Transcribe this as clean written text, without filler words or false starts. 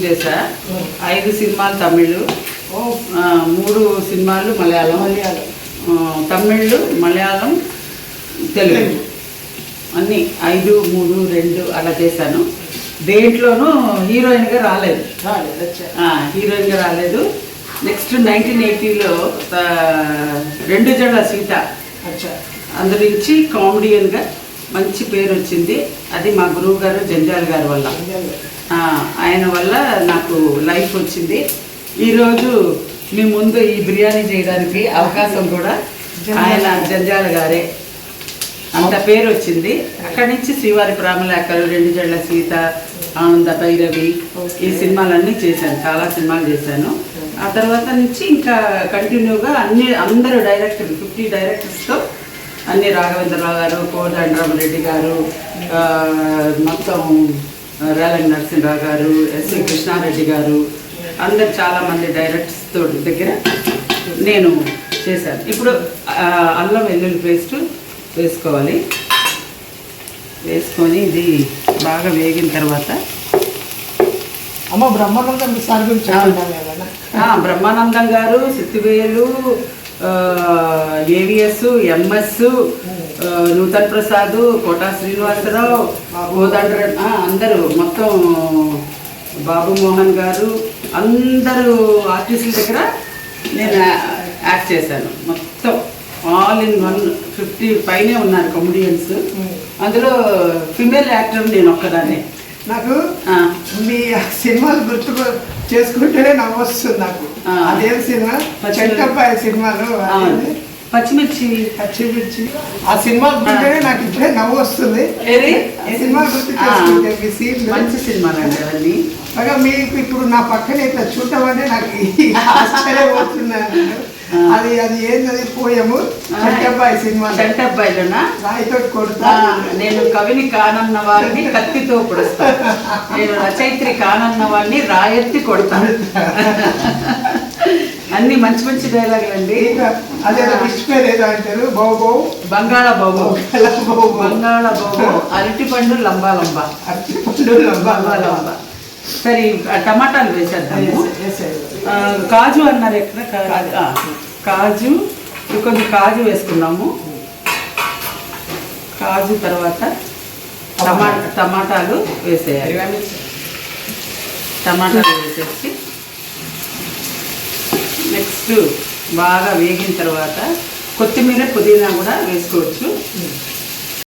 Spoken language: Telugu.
చేశా 5 సినిమాలు తమిళ్, 3 సినిమాలు మలయాళం, తమిళ్, మలయాళం, తెలుగు అన్నీ 5, 3, 2 అలా చేశాను. దేంట్లోనూ హీరోయిన్గా రాలేదు. హీరోయిన్గా రాలేదు. నెక్స్ట్ 1980లో 2 జడల సీత అందరించి కామెడియన్గా మంచి పేరు వచ్చింది. అది మా గురువు గారు జంజాల గారి వల్ల, ఆయన వల్ల నాకు లైఫ్ వచ్చింది. ఈరోజు మీ ముందు ఈ బిర్యానీ చేయడానికి అవకాశం కూడా ఆయన జంజాల గారే, అంత పేరు వచ్చింది. అక్కడి నుంచి శ్రీవారి ప్రామలేఖలు, 2 జడల సీత, ఆనంద భైరవి, ఈ సినిమాలన్నీ చేశాను. చాలా సినిమాలు చేశాను. ఆ తర్వాత నుంచి ఇంకా కంటిన్యూగా అందరూ డైరెక్టర్లు 50 డైరెక్టర్స్తో అన్ని రాఘవేంద్రరావు గారు, కోదండరామరెడ్డి గారు, మొత్తం రేలంగి నరసింహరావు గారు, ఎస్వి కృష్ణారెడ్డి గారు, అందరు చాలామంది డైరెక్టర్స్తో దగ్గర నేను చేశాను. ఇప్పుడు అల్లం వెల్లుల్లి పేస్ట్ వేసుకోవాలి. వేసుకొని ఇది బాగా వేగిన తర్వాత బ్రహ్మానందం గారు, సిద్ధివేలు, ఏవిఎస్, ఎంఎస్, నూతన్ ప్రసాద్, కోటా శ్రీనివాసరావు, కోదండ, అందరూ మొత్తం బాబు మోహన్ గారు, అందరూ ఆర్టిస్టుల దగ్గర నేను యాక్ట్ చేశాను. మొత్తం ఆల్ ఇన్ వన్ 50 పైనే ఉన్నారు కమెడియన్స్. అందులో ఫిమేల్ యాక్టర్ నేను ఒక్కదాన్ని. నాకు మీ సినిమాలు గుర్తు చేసుకుంటేనే నవ్వు వస్తుంది నాకు. అదేం సినిమా? చెట్టబ్బాయి సినిమాలో పచ్చిమిర్చి ఆ సినిమా గుర్తుంటేనే నాకు ఇప్పుడే నవ్వు వస్తుంది. సినిమా గుర్తు చేసుకుంటే మీ సీన్ మంచి సినిమాలు అండి అవన్నీ. బాగా మీకు ఇప్పుడు నా పక్కన ఇట్లా చూడటం నాకు ఆశ్చర్యపోతున్నాను. అది ఏంటది పోయము? చెట్టబ్బాయి సినిమా. చెట్టబ్బాయిలోనా రాయితో కొడతా. నేను కవిని కానన్న వారిని కత్తితో పొడుస్తా, నేను రచయిత్రి కానన్న వారిని రాయెత్తి కొడతాను. అన్ని మంచి మంచి డైలాగులు అండి. అదే డిష్ పేరు ఏదో అంటారు, బాబు బంగాళ బాబు, బంగాళ బాబు, అరటిపండు లంబా లంబా, అరటిపండు లంబా లంబా. సరే టమాటాలు వేసేద్దాము. కాజు అన్నారు ఎక్కడ? కాజు, కొంచెం కాజు వేసుకున్నాము. కాజు తర్వాత టమాటాలు వేసేయాలి. టమాటాలు వేసేసి నెక్స్ట్ బాగా వేగిన తర్వాత కొత్తిమీర, పుదీనా కూడా వేసుకోవచ్చు.